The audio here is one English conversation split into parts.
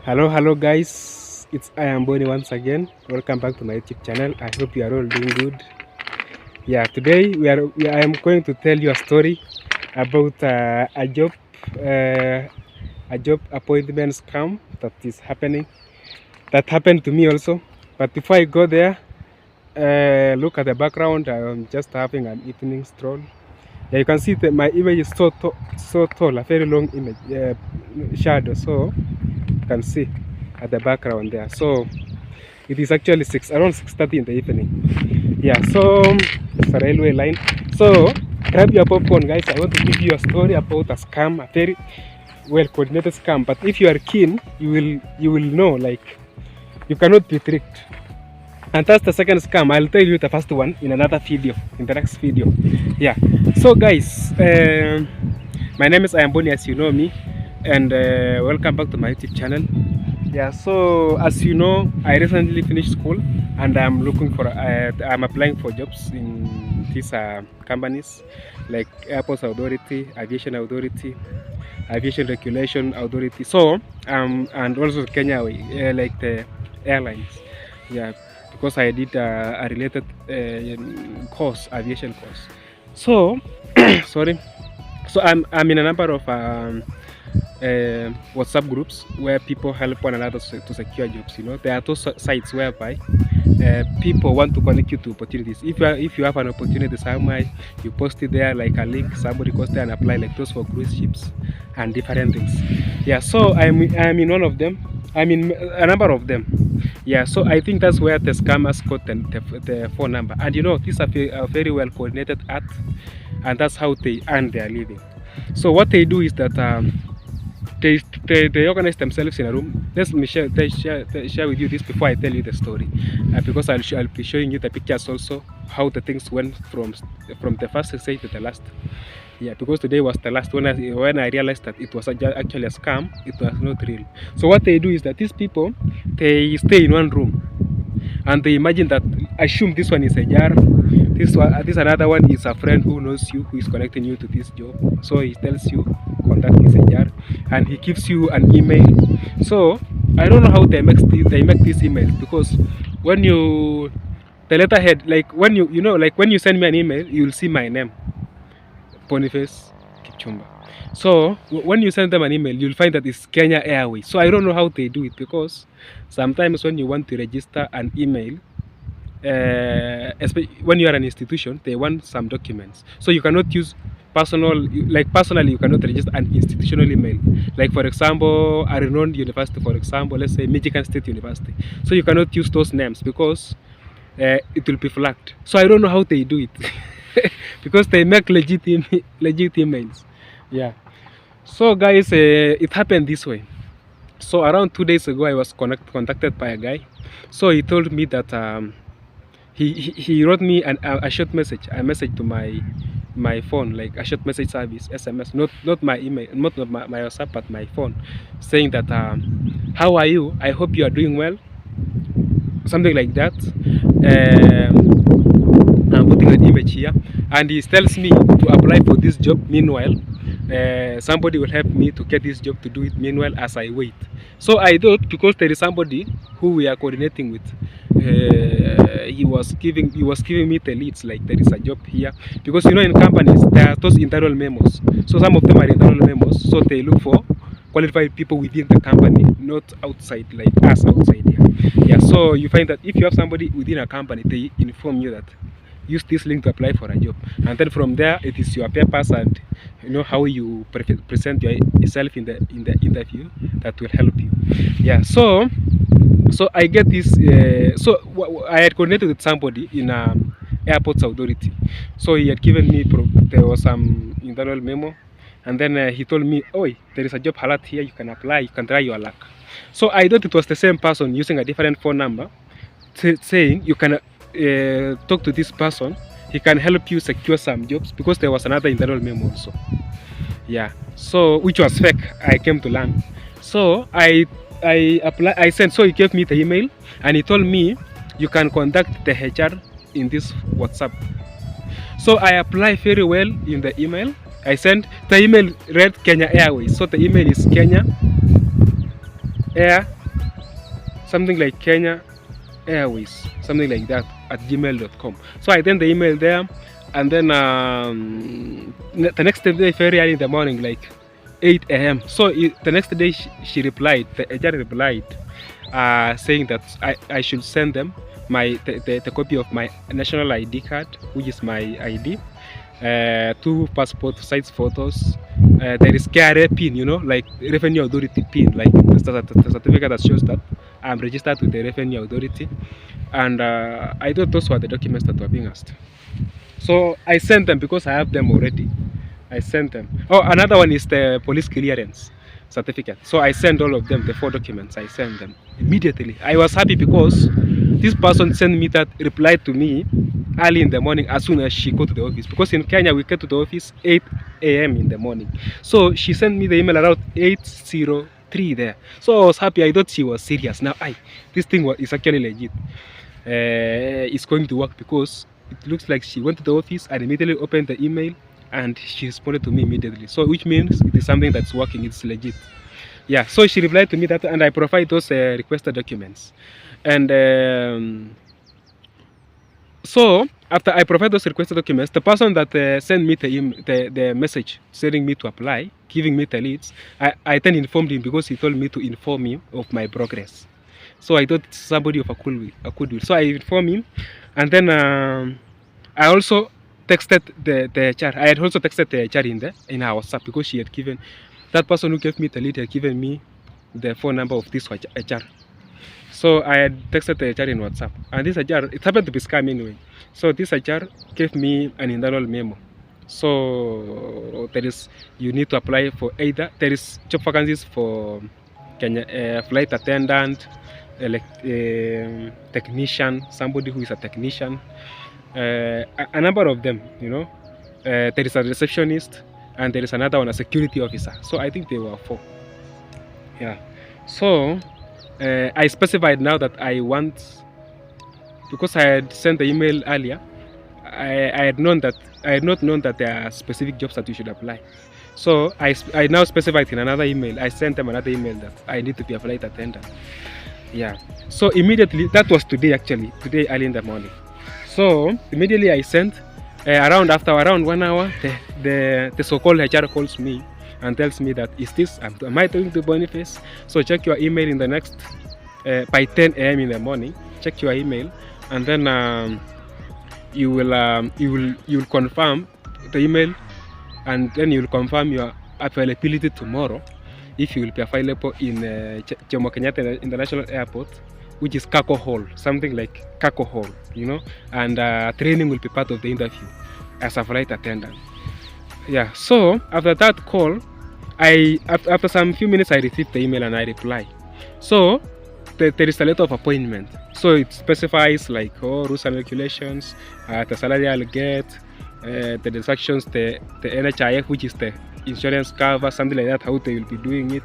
Hello guys, it's I am Bonnie once again. Welcome back to my YouTube channel. I hope you are all doing good. Yeah, today I am going to tell you a story about uh, a job appointment scam that happened to me also. But before I go there, look at the background. I am just having an evening stroll. Yeah, you can see that my image is so tall, a very long image shadow. So you can see at the background there. So it is actually around 6:30 in the evening. Yeah, so it's a railway line. So grab your popcorn, guys. I want to give you a story about a scam, a very well coordinated scam. But if you are keen, you will know, like, you cannot be tricked. And that's the second scam. I'll tell you the first one in another video, in the next video. Yeah. So guys, my name is Ayamboni, as you know me, and welcome back to my YouTube channel. Yeah, so as you know, I recently finished school and I'm looking for I'm applying for jobs in these companies like Airports Authority, Aviation Regulation Authority. So and also Kenya, like the airlines. Yeah, because I did a related course, aviation course. So sorry. So I'm in a number of WhatsApp groups where people help one another to secure jobs. You know, there are those sites whereby people want to connect you to opportunities. If you have an opportunity somewhere, you post it there like a link. Somebody goes there and apply, like those for cruise ships and different things. Yeah, so I'm in one of them. I'm in a number of them. Yeah, so I think that's where the scammers got the phone number. And you know, these are a very well coordinated act, and that's how they earn their living. So what they do is that they organize themselves in a room. Let me share with you this before I tell you the story, because I'll be showing you the pictures also, how the things went from the first stage to the last. Yeah, because today was the last. When I realized that it was actually a scam, it was not real. So what they do is that these people, they stay in one room and they imagine that, assume this one is a jar, this another one is a friend who knows you, who is connecting you to this job. So he tells you contact this jar, and he gives you an email. So I don't know how they make these emails, because when you the letterhead, like when you know, like when you send me an email, you'll see my name, Boniface Kipchumba. So when you send them an email, you'll find that it's Kenya Airways. So I don't know how they do it, because sometimes when you want to register an email, when you are an institution, they want some documents. So you cannot use personally, you cannot register an institutional email. Like for example, a renowned university, for example, let's say Michigan State University. So you cannot use those names because it will be flagged. So I don't know how they do it. Because they make legit emails. Yeah. So guys, it happened this way. So around 2 days ago, I was contacted by a guy. So he told me that he wrote me a short message, a message to my phone, like a short message service, SMS, not my email, not my WhatsApp, but my phone, saying that how are you? I hope you are doing well, something like that. I'm putting an image here, and he tells me to apply for this job. Meanwhile, somebody will help me to get this job, to do it meanwhile as I wait. So I thought, because there is somebody who we are coordinating with, he was giving me the leads, like there is a job here, because you know, in companies there are those internal memos. So some of them are internal memos, so they look for qualified people within the company, not outside, like us outside here. Yeah, so you find that if you have somebody within a company, they inform you that use this link to apply for a job, and then from there it is your papers and you know how you present yourself in the interview that will help you. Yeah, so I get this. I had connected with somebody in Airports Authority. So he had given me there was some internal memo, and then he told me, "Oh, there is a job alert here. You can apply. You can try your luck." So I thought it was the same person using a different phone number, saying you can talk to this person. He can help you secure some jobs, because there was another internal memo also. Yeah, so which was fake, I came to learn. So I sent. So he gave me the email, and he told me you can contact the HR in this WhatsApp. So I applied very well in the email. I sent the email, read Kenya Airways. So the email is Kenya Air, something like Kenya Airways, something like that at gmail.com. So I sent the email there, and then the next day, very early in the morning, like 8 a.m. So the next day, she replied, the HR replied, saying that I should send them the copy of my national ID card, which is my ID, 2 passport size photos. There is KRA pin, like Revenue Authority pin, like the certificate that shows that I'm registered with the Revenue Authority. And I thought those were the documents that were being asked. So I sent them because I have them already. I sent them. Oh, another one is the police clearance certificate. So I sent all of them, the 4 documents. I sent them immediately. I was happy because this person sent me that, replied to me early in the morning as soon as she go to the office. Because in Kenya we get to the office 8 a.m. in the morning. So she sent me the email around 8:03 there. So I was happy. I thought she was serious. Now this thing is actually legit. It's going to work because it looks like she went to the office and immediately opened the email and she responded to me immediately. So which means it is something that's working, it's legit. Yeah, so she replied to me that, and I provide those requested documents. And so after I provide those requested documents, the person that sent me the message telling me to apply, giving me the leads, I then informed him because he told me to inform him of my progress. So I thought somebody of a good will. So I informed him, and then I also texted the HR. I had also texted the HR in our WhatsApp because she had given, that person who gave me the lead had given me the phone number of this HR. So I had texted the HR in WhatsApp, and this HR, it happened to be scam anyway. So this HR gave me an internal memo. So you need to apply for either, there is job vacancies for Kenya, flight attendant, technician, somebody who is a technician, a number of them, there is a receptionist, and there is another one, a security officer. So I think they were 4. Yeah. So I specified now that I want, because I had sent the email earlier, I had not known that there are specific jobs that you should apply. So I now specified in another email. I sent them another email that I need to be a flight attendant. Yeah. So immediately, that was today early in the morning. So immediately I sent, after around 1 hour, the so-called HR calls me and tells me that, am I talking to Boniface? So check your email in the next, by 10 a.m. in the morning, check your email, and then you will confirm the email, and then you will confirm your availability tomorrow, if you will be available in Jomo Kenyatta International Airport, which is Kako Hall, something like Kako Hall, and training will be part of the interview as a flight attendant. Yeah, so after that call, after some few minutes I received the email and I reply. So there is a letter of appointment. So it specifies like rules and regulations, the salary I'll get, the deductions, the NHIF, which is the insurance cover, something like that, how they will be doing it,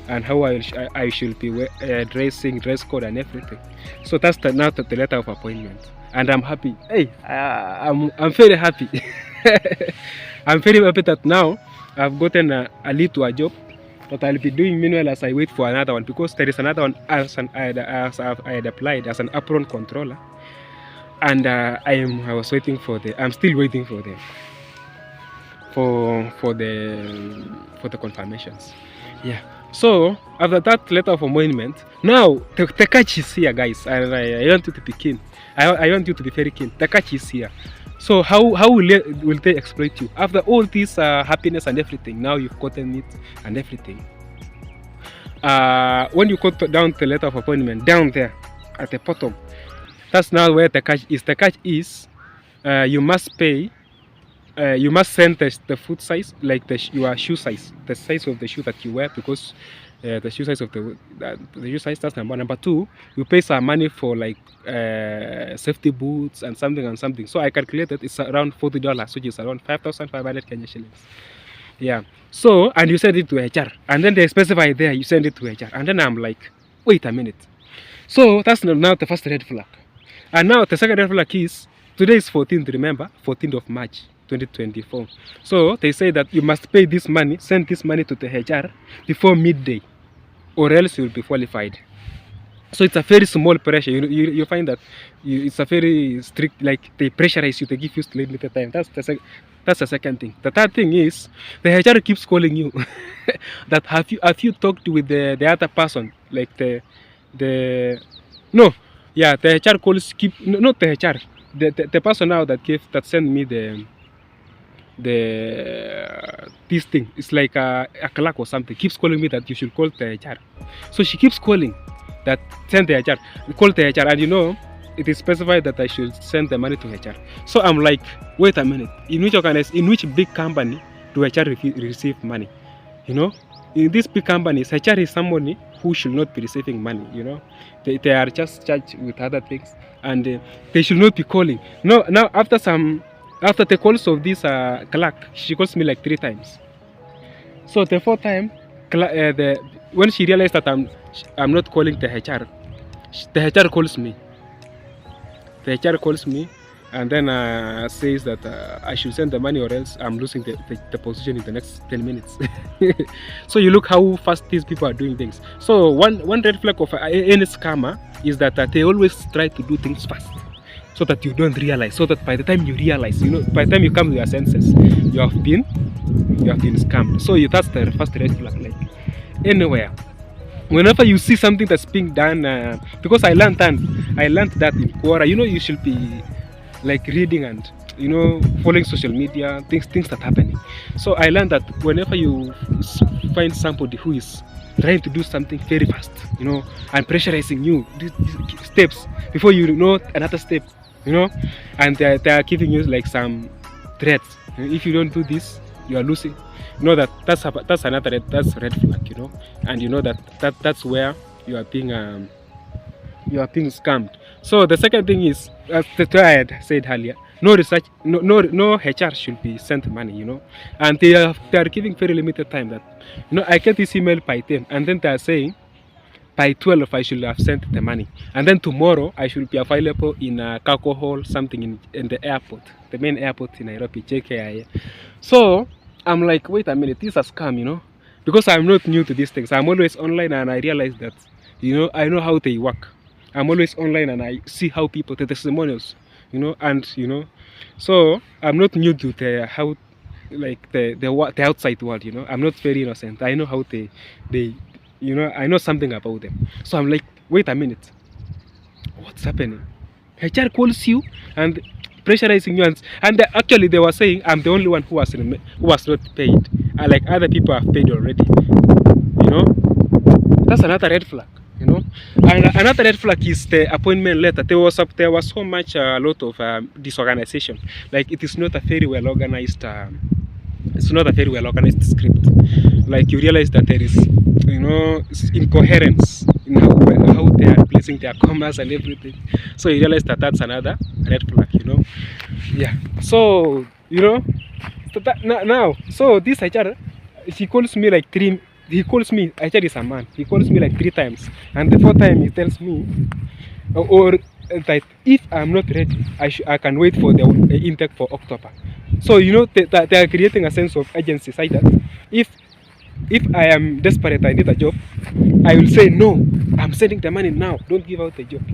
and how I should be dressing, dress code and everything. So that's now the letter of appointment, and I'm happy. Hey, I'm very happy. I'm very happy that now I've gotten a lead to a job that I'll be doing meanwhile as I wait for another one, because there is another one I had applied as an apron controller, and I'm still waiting for them for the confirmations. Yeah. So after that letter of appointment, now the catch is here, guys, and I want you to be keen. I want you to be very keen. The catch is here. So how will they exploit you after all this happiness and everything? Now you've gotten it and everything. When you go down the letter of appointment, down there at the bottom, that's now where the catch is. The catch is you must pay. You must send the foot size, like your shoe size, the size of the shoe that you wear, because the shoe size of the shoe size, that's number one. Number two, you pay some money for like safety boots and something. So I calculated it's around $40, which is around 5,500 Kenya shillings. Yeah. So, and you send it to HR, and then they specify there you send it to HR, and then I'm like, wait a minute. So that's now the first red flag, and now the second red flag is today is 14th. Remember, 14th of March. 2024. So they say that you must pay this money, send this money to the HR before midday. or else you will be qualified. So it's a very small pressure. You find that it's a very strict, like they pressurize you, they give you limited time. That's the second thing. The third thing is the HR keeps calling you. That have you talked with the other person, like the no, yeah, the HR calls keep no, not the HR, the person now that sent me the this thing. It's like a clerk or something. Keeps calling me that you should call the HR. So she keeps calling that send the HR, call the HR, and it is specified that I should send the money to HR. So I'm like, wait a minute, in which big company do HR receive money? In these big companies, HR is somebody who should not be receiving money. They are just charged with other things, and they should not be calling. No, now after the calls of this clerk, she calls me like 3 times. So the fourth time, when she realized that I'm not calling the HR, the HR calls me. The HR calls me and then says that I should send the money or else I'm losing the position in the next 10 minutes. So you look how fast these people are doing things. So one red flag of any scammer is that they always try to do things fast, so that you don't realize, so that by the time you realize, by the time you come to your senses, you have been scammed. So that's the first red flag. Like anywhere, whenever you see something that's being done, because I learned that in Quora, you should be like reading and following social media, things that are happening. So I learned that whenever you find somebody who is trying to do something very fast, and pressurizing you, these steps before you know another step, and they are giving you like some threats. If you don't do this, you are losing. That's another red flag, and that's where you are being scammed. So the second thing is, as I had said earlier, no HR should be sent money, and they are giving very limited time. That I get this email by 10, and then they are saying by 12 I should have sent the money, and then tomorrow I should be available in Kako Hall, something in the airport, the main airport in Nairobi, JKIA. So I'm like, wait a minute, this is a scam, because I'm not new to these things. I'm always online, and I realize that I know how they work. I'm always online, and I see how people, the testimonials, and so I'm not new to the how, like the outside world. I'm not very innocent. I know how they I know something about them. So I'm like, wait a minute, what's happening? HR calls you and pressurizing you, and actually they were saying I'm the only one who was not paid. Like other people have paid already. That's another red flag. And another red flag is the appointment letter. There was so much a lot of disorganization. Like it is not a very well organized. It's not a very well organized script. Like you realize that there is, incoherence in how they are placing their commas and everything. So you realize that that's another red flag. Yeah. So now, so this HR, he calls me like three. He calls me, HR is a man. He calls me like 3 times, and the fourth time he tells me, or that if I'm not ready, I can wait for the intake for October. So they are creating a sense of urgency, like that if I am desperate, I need a job, I will say no. I'm sending the money now. Don't give out the job.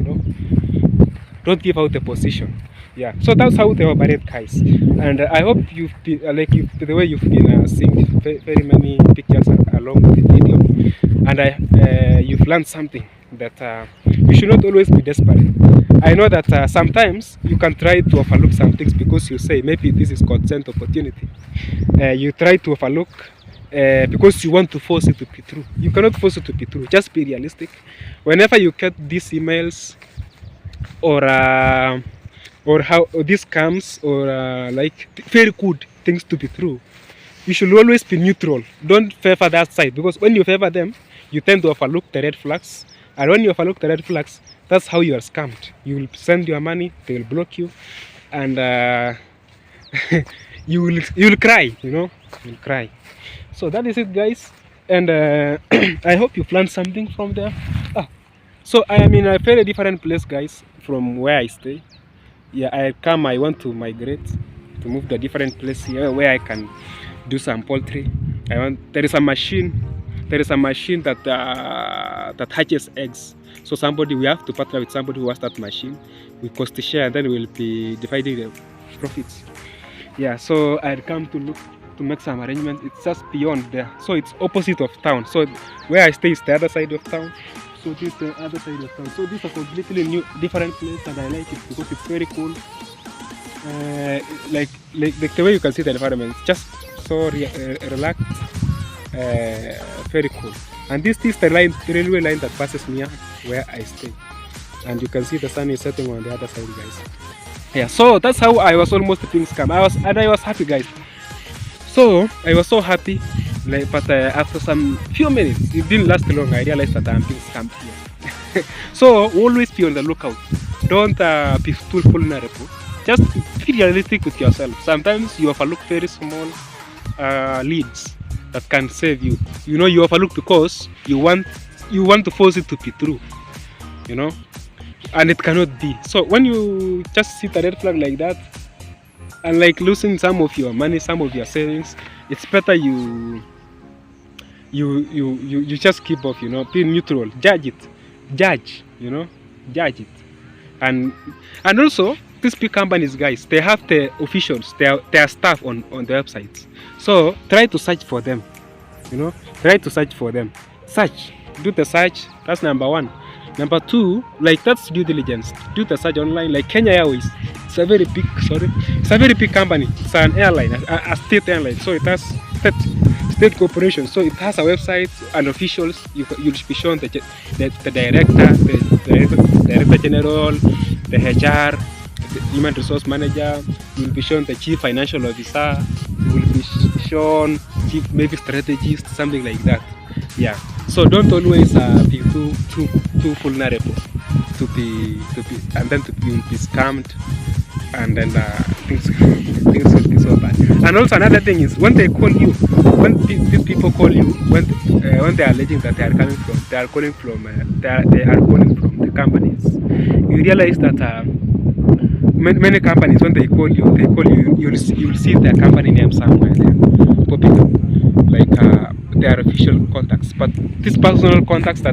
Don't give out the position. Yeah. So that's how they operate, guys. And I hope you've been the way you've been seeing very many pictures along with the video, and you've learned something that you should not always be desperate. I know that sometimes you can try to overlook some things because you say maybe this is consent opportunity. You try to overlook because you want to force it to be true. You cannot force it to be true. Just be realistic. Whenever you get these emails or how this comes, or like very good things to be true, you should always be neutral. Don't favor that side, because when you favor them, you tend to overlook the red flags. And when you overlook the red flags, that's how you are scammed. You will send your money, they will block you, and you will cry. You'll cry. So that is it, guys. And I hope you've learned something from there. So I am in a very different place, guys, from where I stay. Yeah, I want to migrate, to move to a different place here where I can do some poultry. There is a machine there is a machine that that hatches eggs. So we have to partner with somebody who has that machine. We cost share, and then we'll be dividing the profits. Yeah, so I'd come to make some arrangements. It's just beyond there, so it's opposite of town. So where I stay is the other side of town. So this is the other side of town. So this is a completely new, different place, and I like it because it's very cool. Like the way you can see the environment, just so relaxed, very cool. And this is the railway line that passes near where I stay, and you can see the sun is setting on the other side, guys. Yeah, so that's how I was almost being scammed. I was happy, guys. So I was so happy, like, but after some few minutes, it didn't last long. I realized that I'm being scammed here. So always be on the lookout. Don't be too vulnerable. Just be realistic with yourself. Sometimes you overlook very small leads that can save you. You know, you overlook because you want to force it to be true. You know, and it cannot be. So when you just see the red flag like that, and like losing some of your money, some of your savings, it's better you just keep off. You know, be neutral. Judge it. You know, judge it. And also, these big companies, guys, they have the officials, their staff on the websites. So try to search for them. You know, try to search for them. Search, do the search. That's number one. Number two, like, that's due diligence. Do the search online. Like Kenya Airways, it's a very big company. It's an airline, a state airline. So it has state corporation. So it has a website and officials. You'll be shown the director, the director general, the HR, the human resource manager. You'll be shown the chief financial officer. You will be shown chief maybe strategist, something like that. Yeah. So don't always be too vulnerable to be and then you'll be scammed, and then things will be so bad. And also another thing is, when they call you, when these people call you, when they are alleging that they are calling from the companies, you realize that many companies, when they call you, you'll see their company name somewhere there, popping up, like their official contacts. But these personal contacts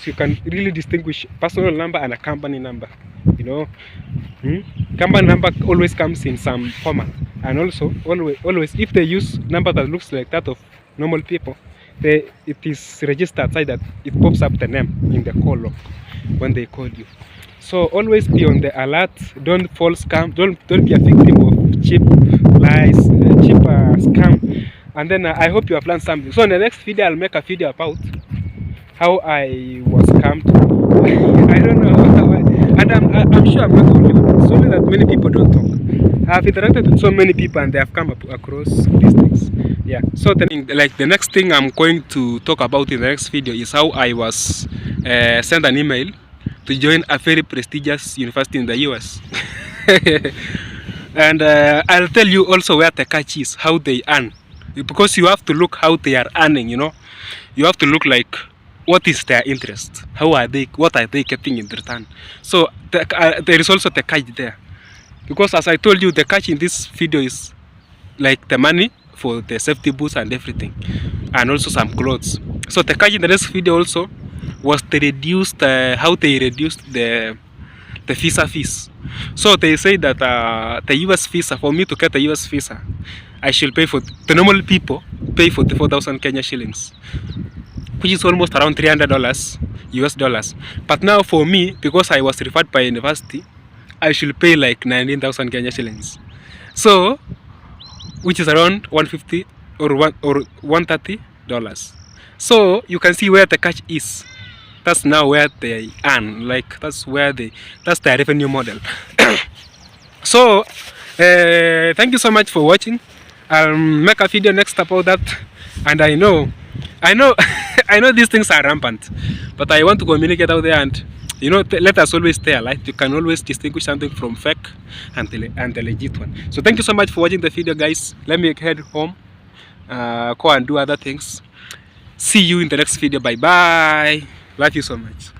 you can really distinguish personal number and a company number. You know, company number always comes in some format, and also always if they use number that looks like that of normal people, it is registered so that it pops up the name in the call log when they call you. So always be on the alert. Don't fall scam. Don't be a victim of cheap lies, cheap scam. And then I hope you have learned something. So in the next video, I'll make a video about how I was scammed. I don't know how and I'm sure I'm not the only one. It's only that many people don't talk. I've interacted with so many people, and they have come across these things. Yeah. So then, like, the next thing I'm going to talk about in the next video is how I was sent an email to join a very prestigious university in the US. And I'll tell you also where the catch is, how they earn, because you have to look how they are earning. You know, you have to look like, what is their interest, what are they getting in return. So there is also the catch there, because as I told you, the catch in this video is like the money for the safety boots and everything, and also some clothes. So the catch in the next video also was how they reduced the visa fees. So they say that the US visa, for me to get a US visa, I should pay for, the normal people pay 44,000 Kenya shillings, which is almost around $300 US dollars. But now for me, because I was referred by university, I should pay like 19,000 Kenya shillings. So, which is around 150 or $130. So you can see where the catch is. That's now where they earn. Like, that's their revenue model. So thank you so much for watching. I'll make a video next about that. And I know I know these things are rampant, but I want to communicate out there, and you know, let us always stay alive. You can always distinguish something from fake and the legit one. So thank you so much for watching the video, guys. Let me head home, go and do other things. See you in the next video. Bye bye. Love you so much.